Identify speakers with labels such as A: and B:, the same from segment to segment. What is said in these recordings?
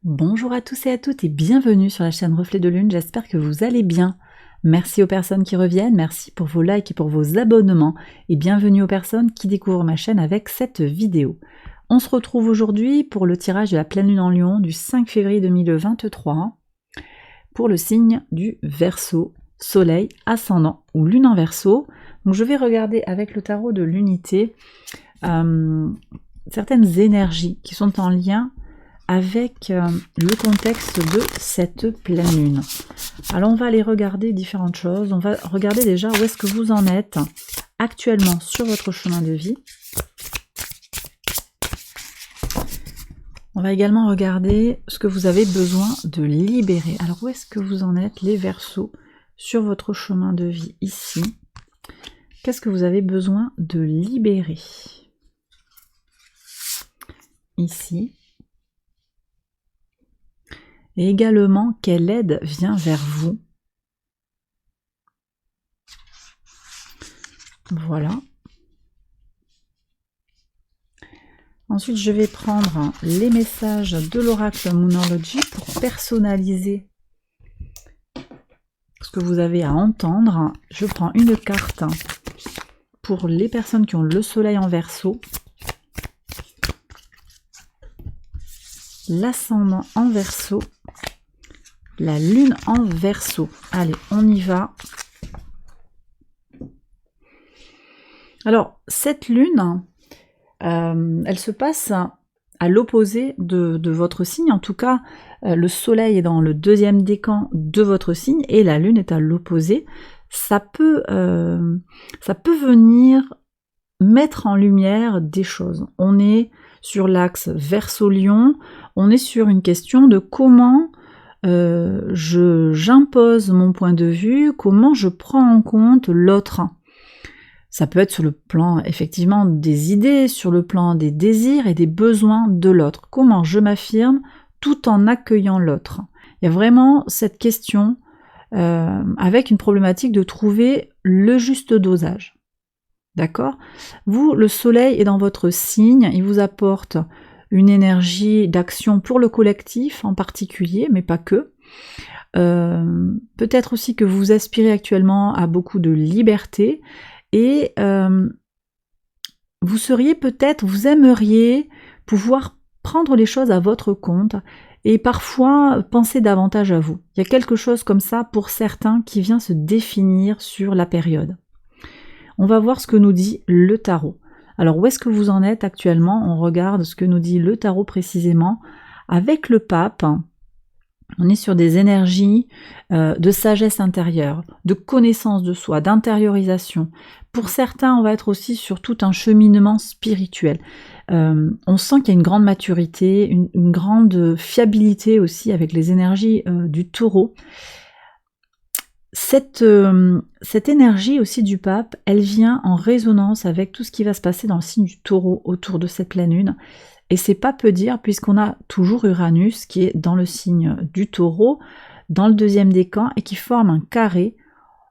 A: Bonjour à tous et à toutes et bienvenue sur la chaîne Reflet de Lune, j'espère que vous allez bien. Merci aux personnes qui reviennent, merci pour vos likes et pour vos abonnements et bienvenue aux personnes qui découvrent ma chaîne avec cette vidéo. On se retrouve aujourd'hui pour le tirage de la pleine lune en Lion du 5 février 2023 pour le signe du Verseau, Soleil, Ascendant ou Lune en Verseau. Donc je vais regarder avec le tarot de l'unité certaines énergies qui sont en lien avec le contexte de cette pleine lune. Alors on va aller regarder différentes choses. On va regarder déjà où est-ce que vous en êtes actuellement sur votre chemin de vie. On va également regarder ce que vous avez besoin de libérer. Alors où est-ce que vous en êtes, les Verseaux, sur votre chemin de vie ici? Qu'est-ce que vous avez besoin de libérer ici? Et également, quelle aide vient vers vous? Voilà. Ensuite, je vais prendre les messages de l'oracle Moonology pour personnaliser ce que vous avez à entendre. Je prends une carte pour les personnes qui ont le soleil en Verseau, l'ascendant en Verseau, la lune en Verseau. Allez, on y va. Alors, cette lune, elle se passe à l'opposé de votre signe. En tout cas, le soleil est dans le deuxième décan de votre signe et la lune est à l'opposé. Ça peut venir mettre en lumière des choses. On est sur l'axe Verseau-Lion, on est sur une question de comment j'impose mon point de vue, comment je prends en compte l'autre. Ça peut être sur le plan effectivement des idées, sur le plan des désirs et des besoins de l'autre. Comment je m'affirme tout en accueillant l'autre. Il y a vraiment cette question avec une problématique de trouver le juste dosage. D'accord? Vous, le soleil est dans votre signe, il vous apporte une énergie d'action pour le collectif en particulier, mais pas que. Peut-être aussi que vous aspirez actuellement à beaucoup de liberté et vous aimeriez pouvoir prendre les choses à votre compte et parfois penser davantage à vous. Il y a quelque chose comme ça pour certains qui vient se définir sur la période. On va voir ce que nous dit le tarot. Alors où est-ce que vous en êtes actuellement? On regarde ce que nous dit le tarot précisément. Avec le pape, on est sur des énergies de sagesse intérieure, de connaissance de soi, d'intériorisation. Pour certains, on va être aussi sur tout un cheminement spirituel. On sent qu'il y a une grande maturité, une grande fiabilité aussi avec les énergies du taureau. Cette énergie aussi du pape, elle vient en résonance avec tout ce qui va se passer dans le signe du taureau autour de cette pleine lune. Et c'est pas peu dire puisqu'on a toujours Uranus qui est dans le signe du taureau, dans le deuxième décan et qui forme un carré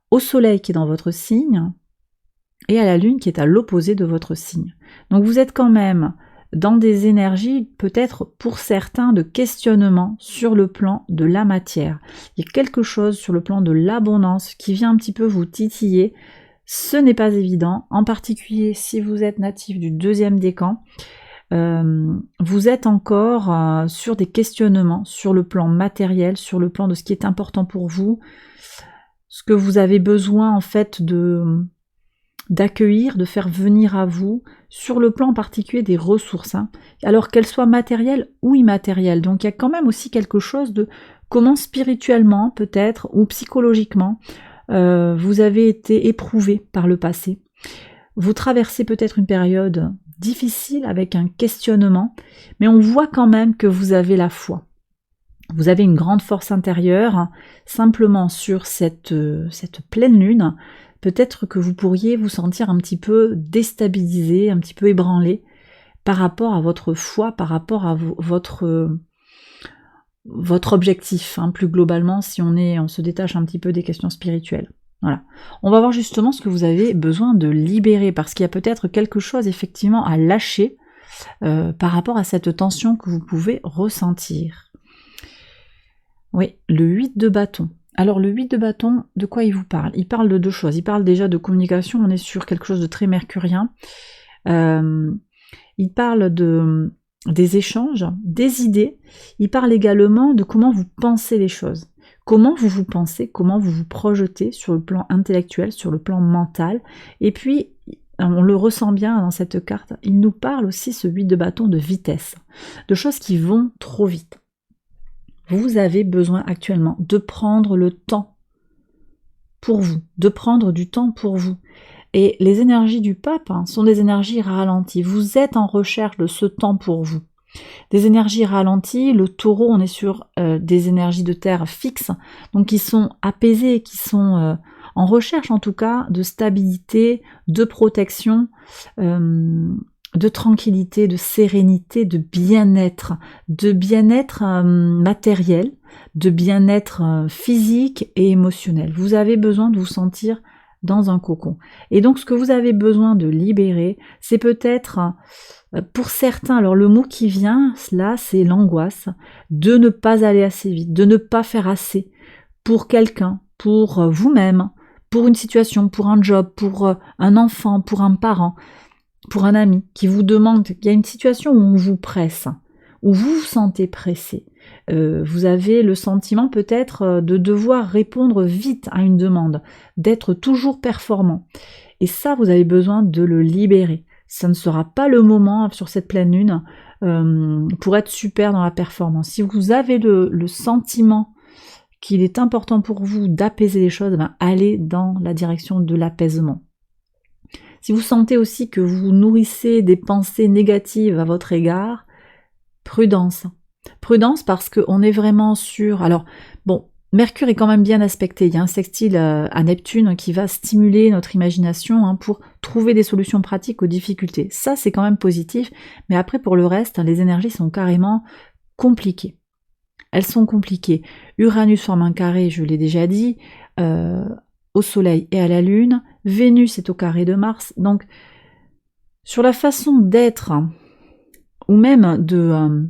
A: au soleil qui est dans votre signe et à la lune qui est à l'opposé de votre signe. Donc vous êtes quand même dans des énergies peut-être pour certains de questionnement sur le plan de la matière. Il y a quelque chose sur le plan de l'abondance qui vient un petit peu vous titiller. Ce n'est pas évident, en particulier si vous êtes natif du deuxième décan. Vous êtes encore sur des questionnements sur le plan matériel, sur le plan de ce qui est important pour vous, ce que vous avez besoin en fait d'accueillir, de faire venir à vous, sur le plan particulier des ressources, alors qu'elles soient matérielles ou immatérielles. Donc il y a quand même aussi quelque chose de comment spirituellement peut-être ou psychologiquement vous avez été éprouvé par le passé. Vous traversez peut-être une période difficile avec un questionnement, mais on voit quand même que vous avez la foi. Vous avez une grande force intérieure, simplement sur cette pleine lune, peut-être que vous pourriez vous sentir un petit peu déstabilisé, un petit peu ébranlé par rapport à votre foi, par rapport à votre objectif, plus globalement, si on se détache un petit peu des questions spirituelles. Voilà. On va voir justement ce que vous avez besoin de libérer, parce qu'il y a peut-être quelque chose effectivement à lâcher par rapport à cette tension que vous pouvez ressentir. Oui, le 8 de bâton. Alors le 8 de bâton, de quoi il vous parle? Il parle de deux choses. Il parle déjà de communication, on est sur quelque chose de très mercurien. Il parle des échanges, des idées. Il parle également de comment vous pensez les choses. Comment vous vous pensez, comment vous vous projetez sur le plan intellectuel, sur le plan mental. Et puis, on le ressent bien dans cette carte, il nous parle aussi, ce 8 de bâton, de vitesse, de choses qui vont trop vite. Vous avez besoin actuellement de prendre le temps pour vous, de prendre du temps pour vous. Et les énergies du pape sont des énergies ralenties. Vous êtes en recherche de ce temps pour vous. Des énergies ralenties, le taureau, on est sur des énergies de terre fixes, donc qui sont apaisées, qui sont en recherche en tout cas de stabilité, de protection, de tranquillité, de sérénité, de bien-être matériel, de bien-être physique et émotionnel. Vous avez besoin de vous sentir dans un cocon. Et donc ce que vous avez besoin de libérer, c'est peut-être, pour certains, alors le mot qui vient là, c'est l'angoisse, de ne pas aller assez vite, de ne pas faire assez pour quelqu'un, pour vous-même, pour une situation, pour un job, pour un enfant, pour un parent, pour un ami qui vous demande, il y a une situation où on vous presse, où vous vous sentez pressé. Vous avez le sentiment peut-être de devoir répondre vite à une demande, d'être toujours performant. Et ça, vous avez besoin de le libérer. Ça ne sera pas le moment sur cette pleine lune pour être super dans la performance. Si vous avez le sentiment qu'il est important pour vous d'apaiser les choses, ben allez dans la direction de l'apaisement. Si vous sentez aussi que vous nourrissez des pensées négatives à votre égard, prudence. Prudence parce qu'on est vraiment sur... Alors, bon, Mercure est quand même bien aspecté. Il y a un sextile à Neptune qui va stimuler notre imagination pour trouver des solutions pratiques aux difficultés. Ça, c'est quand même positif. Mais après, pour le reste, les énergies sont carrément compliquées. Elles sont compliquées. Uranus forme un carré, je l'ai déjà dit, au Soleil et à la Lune. Vénus est au carré de Mars. Donc, sur la façon d'être, ou même de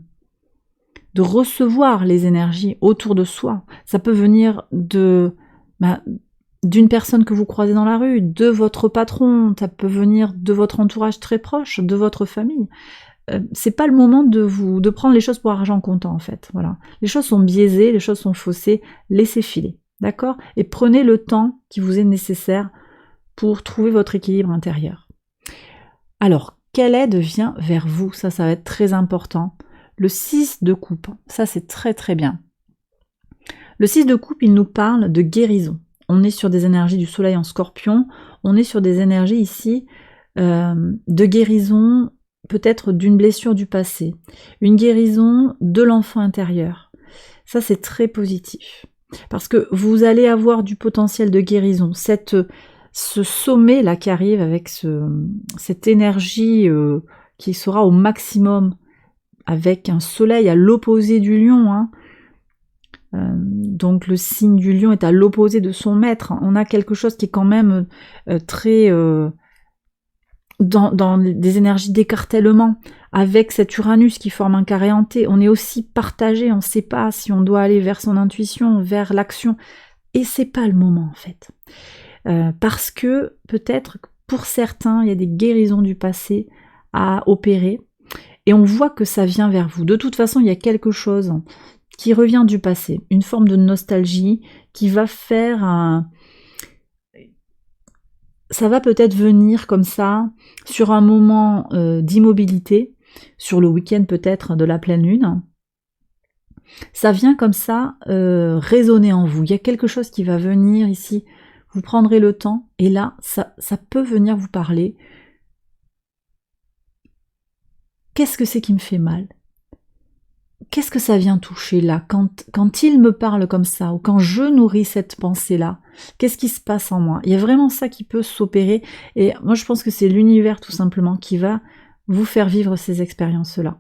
A: recevoir les énergies autour de soi, ça peut venir d'une personne que vous croisez dans la rue, de votre patron, ça peut venir de votre entourage très proche, de votre famille. C'est pas le moment de prendre les choses pour argent comptant en fait. Voilà. Les choses sont biaisées, les choses sont faussées, laissez filer, d'accord? Et prenez le temps qui vous est nécessaire pour trouver votre équilibre intérieur. Alors, quelle aide vient vers vous? Ça va être très important. Le 6 de coupe, ça c'est très très bien. Le 6 de coupe, il nous parle de guérison. On est sur des énergies du soleil en scorpion, on est sur des énergies ici de guérison, peut-être d'une blessure du passé, une guérison de l'enfant intérieur. Ça c'est très positif, parce que vous allez avoir du potentiel de guérison. Ce sommet là qui arrive avec cette énergie qui sera au maximum, avec un soleil à l'opposé du lion, donc le signe du lion est à l'opposé de son maître. On a quelque chose qui est quand même très dans des énergies d'écartèlement, avec cet Uranus qui forme un carré hanté. On est aussi partagé, on ne sait pas si on doit aller vers son intuition, vers l'action, et c'est pas le moment en fait. Parce que peut-être pour certains, il y a des guérisons du passé à opérer, et on voit que ça vient vers vous. De toute façon, il y a quelque chose qui revient du passé, une forme de nostalgie qui va faire ça va peut-être venir comme ça, sur un moment d'immobilité, sur le week-end peut-être de la pleine lune. Ça vient comme ça résonner en vous. Il y a quelque chose qui va venir ici, vous prendrez le temps, et là, ça peut venir vous parler. Qu'est-ce que c'est qui me fait mal? Qu'est-ce que ça vient toucher là, quand il me parle comme ça, ou quand je nourris cette pensée-là? Qu'est-ce qui se passe en moi? Il y a vraiment ça qui peut s'opérer, et moi je pense que c'est l'univers tout simplement qui va vous faire vivre ces expériences-là.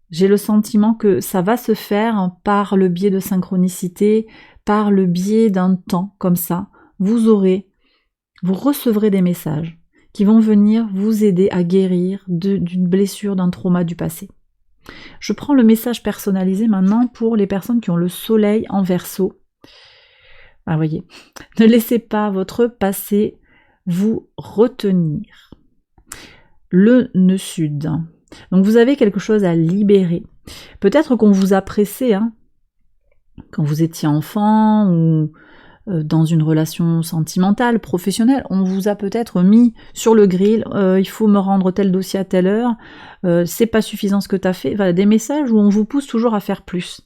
A: J'ai le sentiment que ça va se faire par le biais de synchronicité, par le biais d'un temps comme ça. Vous recevrez des messages qui vont venir vous aider à guérir d'une blessure, d'un trauma du passé. Je prends le message personnalisé maintenant pour les personnes qui ont le soleil en Verseau. Ah, voyez, ne laissez pas votre passé vous retenir. Le nœud sud. Donc vous avez quelque chose à libérer. Peut-être qu'on vous a pressé, hein, quand vous étiez enfant ou dans une relation sentimentale, professionnelle, on vous a peut-être mis sur le grill, il faut me rendre tel dossier à telle heure, c'est pas suffisant ce que tu as fait. Voilà, des messages où on vous pousse toujours à faire plus.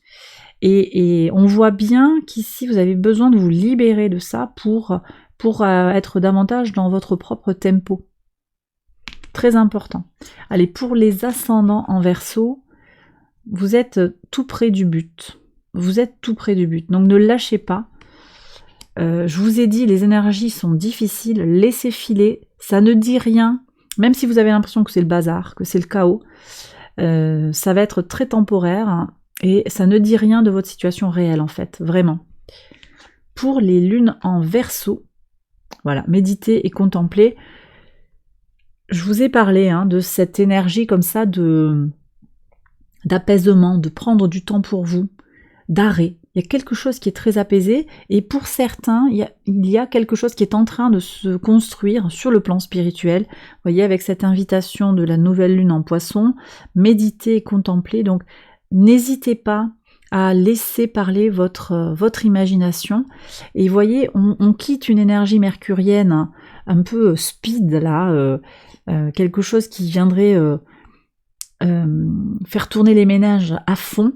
A: Et on voit bien qu'ici, vous avez besoin de vous libérer de ça pour être davantage dans votre propre tempo. Très important. Allez, pour les ascendants en Verseau, vous êtes tout près du but. Vous êtes tout près du but. Donc ne lâchez pas. Je vous ai dit, les énergies sont difficiles. Laissez filer. Ça ne dit rien. Même si vous avez l'impression que c'est le bazar, que c'est le chaos, ça va être très temporaire. Hein, et ça ne dit rien de votre situation réelle, en fait. Vraiment. Pour les lunes en Verseau, voilà, méditez et contemplez. Je vous ai parlé, hein, de cette énergie comme ça d'apaisement, de prendre du temps pour vous, d'arrêt. Il y a quelque chose qui est très apaisé, et pour certains, il y a quelque chose qui est en train de se construire sur le plan spirituel. Vous voyez, avec cette invitation de la nouvelle lune en Poisson, méditez et contemplez. Donc, n'hésitez pas à laisser parler votre imagination. Et vous voyez, on quitte une énergie mercurienne un peu speed, là, quelque chose qui viendrait faire tourner les ménages à fond,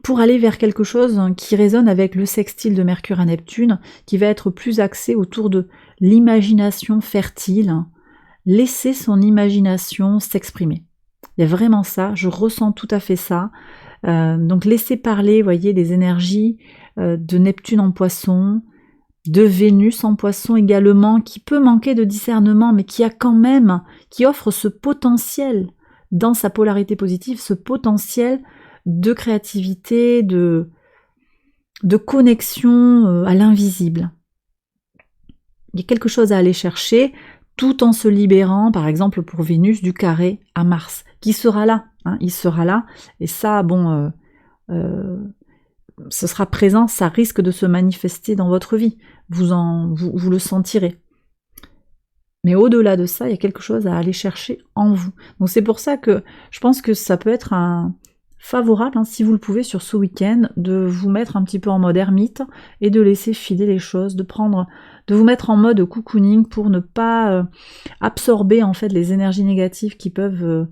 A: pour aller vers quelque chose qui résonne avec le sextile de Mercure à Neptune, qui va être plus axé autour de l'imagination fertile. Laissez son imagination s'exprimer. Il y a vraiment ça, je ressens tout à fait ça. Donc laissez parler, voyez, des énergies de Neptune en Poisson, de Vénus en Poisson également, qui peut manquer de discernement, mais qui a quand même, qui offre ce potentiel dans sa polarité positive, ce potentiel de créativité, de connexion à l'invisible. Il y a quelque chose à aller chercher, tout en se libérant, par exemple pour Vénus, du carré à Mars, qui sera là, hein, il sera là, et ça, bon, ce sera présent, ça risque de se manifester dans votre vie, vous le sentirez. Mais au-delà de ça, il y a quelque chose à aller chercher en vous. Donc c'est pour ça que je pense que ça peut être favorable, hein, si vous le pouvez sur ce week-end, de vous mettre un petit peu en mode ermite et de laisser filer les choses, de vous mettre en mode cocooning pour ne pas absorber en fait les énergies négatives qui peuvent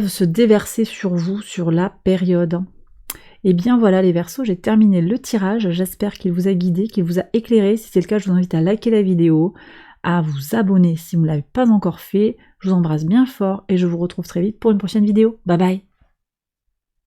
A: se déverser sur vous sur la période. Et bien voilà les Verseaux, j'ai terminé le tirage, j'espère qu'il vous a guidé, qu'il vous a éclairé. Si c'est le cas, je vous invite à liker la vidéo, à vous abonner si vous ne l'avez pas encore fait. Je vous embrasse bien fort et je vous retrouve très vite pour une prochaine vidéo. Bye bye.